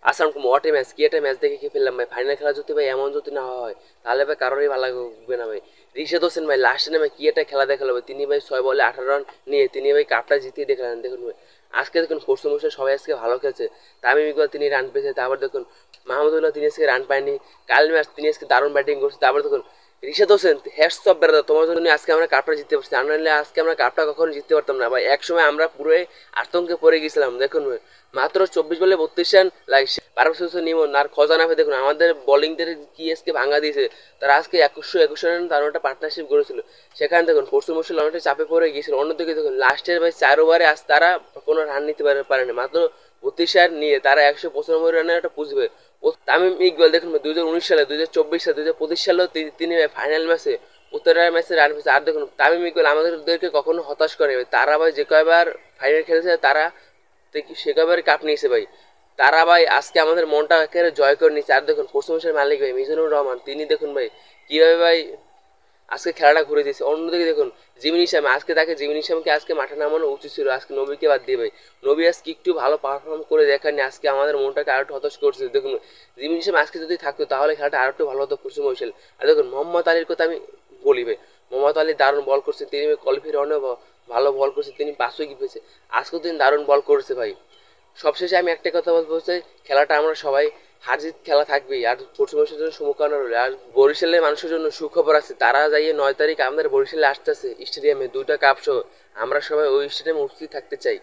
আসসালামু what a match কি একটা ম্যাচ দেখে কি ফেললাম ভাই। ফাইনাল খেলা যদি ভাই এমন যদি না হয় তাহলে ভাই কারোরই ভালো লাগবে না ভাই। রিশাদ হোসেন ভাই লাস্টে নামে কি একটা খেলা দেখালো ভাই। তিনি ভাই 6 বলে 18 রান নিয়ে তিনি ভাই কাপটা জিতিয়ে দেখলেন। দেখুন ভাই আজকে দেখুন ফোর্স মোশন সবাই আজকে ভালো খেলছে। তামিম ইকবাল তিনি রান পেয়েছে, তারপর দেখুন মাহমুদুল্লাহ তিনি আজকে রান পায়নি। কাল ম্যাচ তিনি আজকে দারুণ ব্যাটিং করছে। তারপর দেখুন Rishad Hossain hats off brother, তোমার জন্য আজকে আমরা কাপটা জিততে পারছি, আর নাহলে আজকে আমরা কাপটা কখনো জিততে পারতাম না ভাই। এক সময় আমরা পুরোই আতঙ্কে পড়ে গেছিলাম। দেখুন ভাই মাত্র 24 বলে 32 রান লাগছে পারভেজ নিমন আর খজানাফে দেখুন আমাদের বোলিংদের কি আজকে ভাঙা দিয়েছে। তারা আজকে 21 রান তার একটা পার্টনারশিপ গড়েছিল। সেখানে দেখুন ফোর্সুন মুশকিল অনেকটা চাপে পড়ে গিয়েছিল। অন্যদিকে দেখুন লাস্টের ভাই 4 ওভারে আজ তারা কোনো রান নিতে পারেনি। মাত্র 32 রান নিয়ে তারা 195 রানের একটা পুষবে। তামিম ইকবাল দেখুন 2019 সালে, 2024 সালে, 2025 সালেও তিনি ফাইনাল ম্যাচে উত্তরার ম্যাচে রান পেয়েছে। আর দেখুন তামিম ইকবাল আমাদেরকে কখনো হতাশ করে। তারা ভাই যে কয়বার ফাইনাল খেলেছে তারা সে কয়বার কাপ নিয়েছে ভাই। তারা ভাই আজকে আমাদের মনটা একেবারে জয় করে নিচ্ছে। আর দেখুন প্রশংসার মালিক ভাই মিজানুর রহমান, তিনি দেখুন ভাই কীভাবে ভাই আজকে খেলাটা ঘুরে দিয়েছে। অন্যদিকে দেখুন জিমিন ইসলাম, আজকে তাকে জিমিন ইসলামকে আজকে মাঠে নামানো উচিত ছিল, আজকে নবীকে বাদ দিয়ে ভাই। নবী আজকে একটু ভালো পারফর্ম করে দেখাননি, আজকে আমাদের মনটাকে আরো একটু হতাশ করছে। দেখুন জিমিন ইসলাম আজকে যদি থাকতো তাহলে খেলাটা আরো একটু ভালো হতো খুশি মহিষেল। আর দেখুন মোহাম্মদ আলীর কথা আমি বলি ভাই, মোহাম্মদ আলী দারুণ বল করছে, তিনি কোয়ালিফায়ার অনেক ভালো বল করছে, তিনি 5 উইকেট পেয়েছে। আজকেও তিনি দারুণ বল করেছে ভাই। সবশেষে আমি একটা কথা বলতে চাই, খেলাটা আমরা সবাই হার জিত খেলা থাকবেই। আর পশ্চিম মানুষের জন্য শুভকামনা রইল। আর বরিশালের মানুষের জন্য সুখবর আছে, তারা যাইয়ে 9 তারিখ আমাদের বরিশালে আসতেছে স্টেডিয়ামে 2টা কাপ সহ। আমরা সবাই ওই স্টেডিয়ামে উপস্থিত থাকতে চাই।